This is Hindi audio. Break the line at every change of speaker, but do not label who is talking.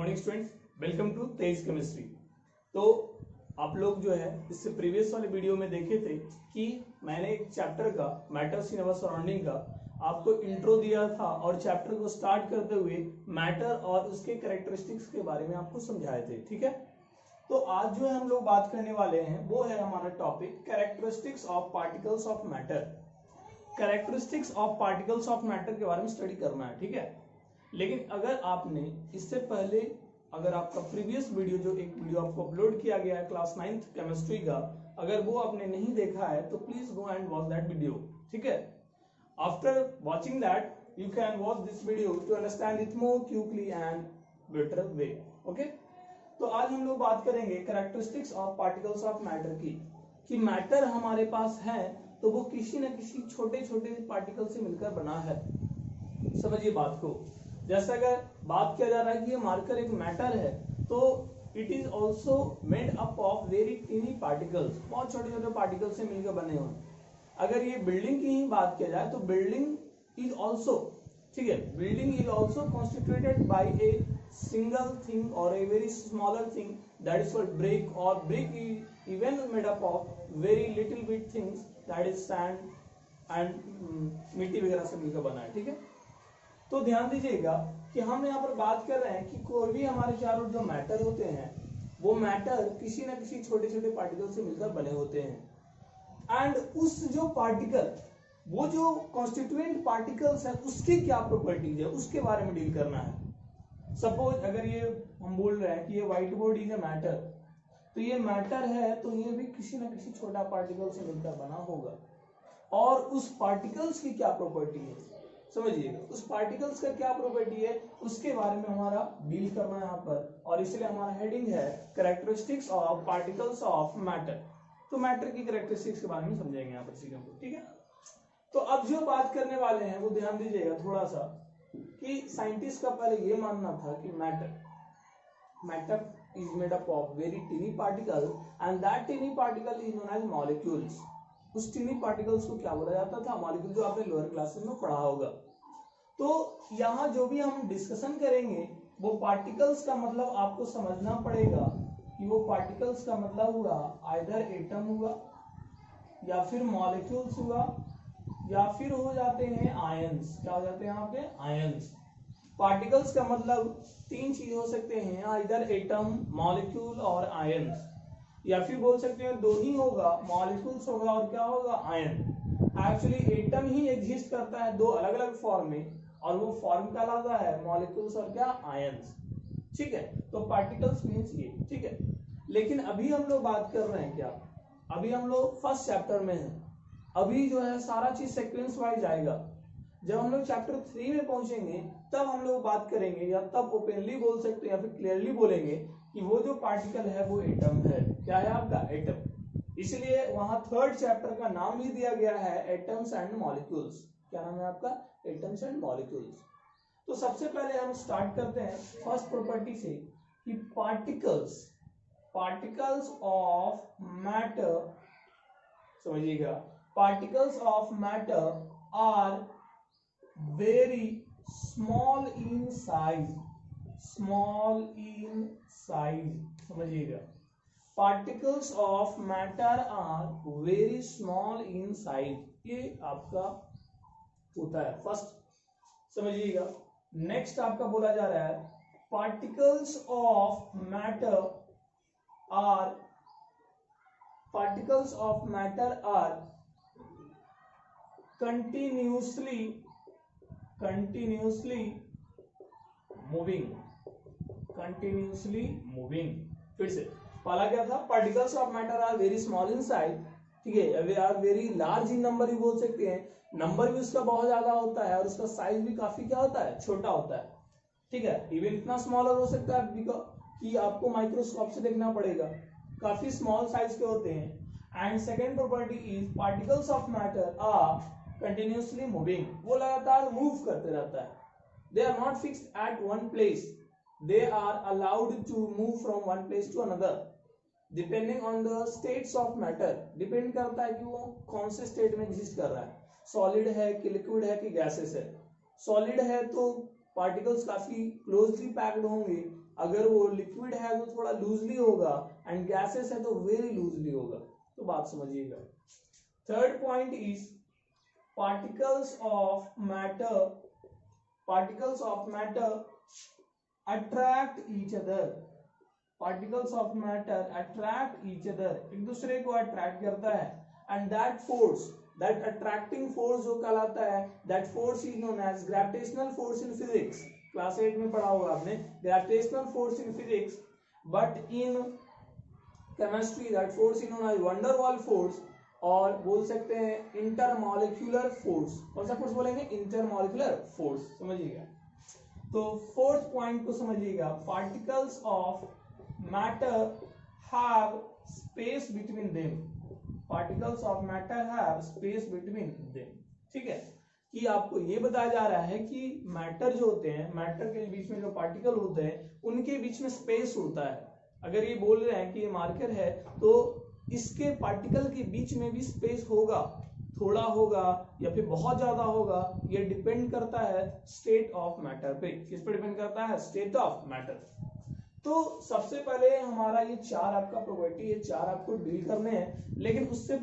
Morning students, welcome to Tej chemistry. तो आप लोग जो है इससे प्रीवियस वाले वीडियो में देखे थे कि मैंने एक चैप्टर का मैटर्स इन अवर सराउंडिंग का आपको इंट्रो दिया था और चैप्टर को स्टार्ट करते हुए मैटर और उसके कैरेक्टरिस्टिक्स के बारे में आपको समझाए थे। ठीक है, तो आज जो है हम लोग बात करने वाले हैं वो है हमारा topic characteristics of particles of matter. Characteristics of particles of matter के बारे में स्टडी करना है। ठीक है, लेकिन अगर आपने इससे पहले अगर आपका प्रीवियस वीडियो जो एक वीडियो आपको अपलोड किया गया है क्लास 9th केमिस्ट्री का, अगर वो आपने नहीं देखा है तो please go and watch that video. ठीक है, after watching that you can watch this video to understand it more quickly and better way. Okay, तो आज हम लोग बात करेंगे characteristics of particles of matter की, कि मैटर हमारे पास है तो वो किसी न किसी छोटे छोटे पार्टिकल से मिलकर बना है। समझिए बात को, जैसा अगर बात किया जा रहा है कि ये मार्कर एक मैटर है तो it is also made up of very tiny particles, बहुत छोटे छोटे पार्टिकल से मिलकर बने हुए। अगर ये बिल्डिंग की ही बात किया जाए तो बिल्डिंग इज ऑल्सो, ठीक है, building is also constituted by a single thing और a very smaller thing that is called brick, और brick is even made up of very little bit things that is sand and मिट्टी वगैरह से मिलकर बना है। ठीक है, तो ध्यान दीजिएगा कि हम यहाँ पर बात कर रहे हैं कि कोई भी हमारे चारों जो मैटर होते हैं वो मैटर किसी न किसी छोटे छोटे पार्टिकल से मिलकर बने होते हैं। एंड उस जो पार्टिकल, वो जो कॉन्स्टिट्यूएंट पार्टिकल्स है उसकी क्या प्रॉपर्टीज है उसके बारे में डील करना है। सपोज अगर ये हम बोल रहे हैं कि ये white board is a matter, तो ये मैटर है तो ये भी किसी न किसी छोटा पार्टिकल से मिलकर बना होगा, और उस पार्टिकल्स की क्या प्रॉपर्टी है समझिएगा, उस पार्टिकल्स का क्या प्रॉपर्टी है उसके बारे में हमारा डील करना है यहाँ पर, और इसलिए हमारा हेडिंग है characteristics of particles of matter. तो मैटर की कैरेक्टरिस्टिक्स के बारे में समझेंगे यहाँ पर चीजों को। ठीक है, तो अब जो बात करने वाले हैं वो ध्यान दीजिएगा थोड़ा सा, कि साइंटिस्ट का पहले ये मानना था कि matter is made up of very tiny particle and that tiny particle is known as molecules. उस टीनी पार्टिकल्स को क्या बोला जाता था? मॉलिक्यूल, जो आपने लोअर क्लासेस में पढ़ा होगा। तो यहाँ जो भी हम डिस्कशन करेंगे वो पार्टिकल्स का मतलब आपको समझना पड़ेगा कि वो पार्टिकल्स का मतलब हुआ आइदर एटम हुआ या फिर मॉलिक्यूल्स हुआ या फिर हो जाते हैं आयंस। क्या हो जाते हैं आपके? आयंस। पार्टिकल्स का मतलब तीन चीज हो सकते हैं, आइदर एटम, मॉलिक्यूल और आयंस, या फिर बोल सकते हैं दो ही होगा, मॉलिक्यूल्स होगा और क्या होगा? आयन। एक्चुअली एटम ही एग्जिस्ट करता है दो अलग अलग फॉर्म में, और वो फॉर्म कहलाता है मॉलिक्यूल्स और क्या? आयंस। ठीक है, तो पार्टिकल्स मींस ये। ठीक है, लेकिन अभी हम लोग बात कर रहे हैं क्या? अभी हम लोग फर्स्ट चैप्टर में हैं, अभी जो है सारा चीज सीक्वेंस वाइज आएगा। जब हम लोग चैप्टर 3 में पहुंचेंगे तब हम लोग बात करेंगे, या तब ओपनली बोल सकते हैं या फिर क्लियरली बोलेंगे कि वो जो पार्टिकल है वो एटम है। क्या है आपका? एटम। इसलिए वहां थर्ड चैप्टर का नाम ही दिया गया है एटम्स एंड मॉलिक्यूल्स। क्या नाम है आपका? Atoms and molecules. तो सबसे पहले हम स्टार्ट करते हैं फर्स्ट प्रॉपर्टी से, कि पार्टिकल्स ऑफ मैटर, समझिएगा, particles of matter are very small in size. समझिएगा, particles of matter are very small in size, ये आपका होता है फर्स्ट। समझिएगा, नेक्स्ट आपका बोला जा रहा है particles of matter are continuously moving। फिर से पहला क्या था? Particles of matter are very small in size. ठीक है, they are very large in number भी बोल सकते हैं, नंबर भी उसका बहुत ज्यादा होता है और उसका साइज भी काफी क्या होता है? छोटा होता है। ठीक है, इवन इतना स्मॉलर हो सकता है कि आपको माइक्रोस्कोप से देखना पड़ेगा, काफी स्मॉल साइज के होते हैं। And second property is particles of matter are continuously moving, वो लगातार मूव करते रहता है। They are not fixed at one place, they are allowed to move from one place to another depending on the states of matter। Depend करता है कि वो कौन से स्टेट में एग्जिस्ट कर रहा है, सॉलिड है कि लिक्विड है कि गैसेस है। सॉलिड है तो पार्टिकल्स काफी क्लोजली पैक्ड होंगे, अगर वो लिक्विड है तो थोड़ा लूजली होगा, एंड गैसेस है तो वेरी लूजली होगा। तो बात समझिएगा। Third point is particles of matter attract each other. Particles of matter attract each other, एक दूसरे को अट्रैक्ट करता है, and that force, that attracting force जो कहलाता है, that force is known as gravitational force in physics. Class 8 में पढ़ा होगा आपने gravitational force in physics, but in chemistry that force is known as van der Waals force, और बोल सकते हैं इंटरमॉलिक्यूलर फोर्स। कौन सा फोर्स बोलेंगे? Intermolecular force. समझिएगा। तो फोर्थ पॉइंट को समझिएगा, particles of matter have space between them. Particles of matter have space between them. ठीक है, कि आपको ये बताया जा रहा है कि मैटर जो होते हैं, मैटर के बीच में जो पार्टिकल होते हैं उनके बीच में स्पेस होता है। अगर ये बोल रहे हैं कि ये मार्कर है तो इसके पार्टिकल के बीच में भी स्पेस होगा, थोड़ा होगा या फिर बहुत ज्यादा होगा, ये डिपेंड करता है स्टेट ऑफ मैटर पे। किस पे डिपेंड करता है? State of matter. तो सबसे पहले हमारा ये चार आपका प्रॉपर्टी, ये चार आपको डील करने हैं, लेकिन उससे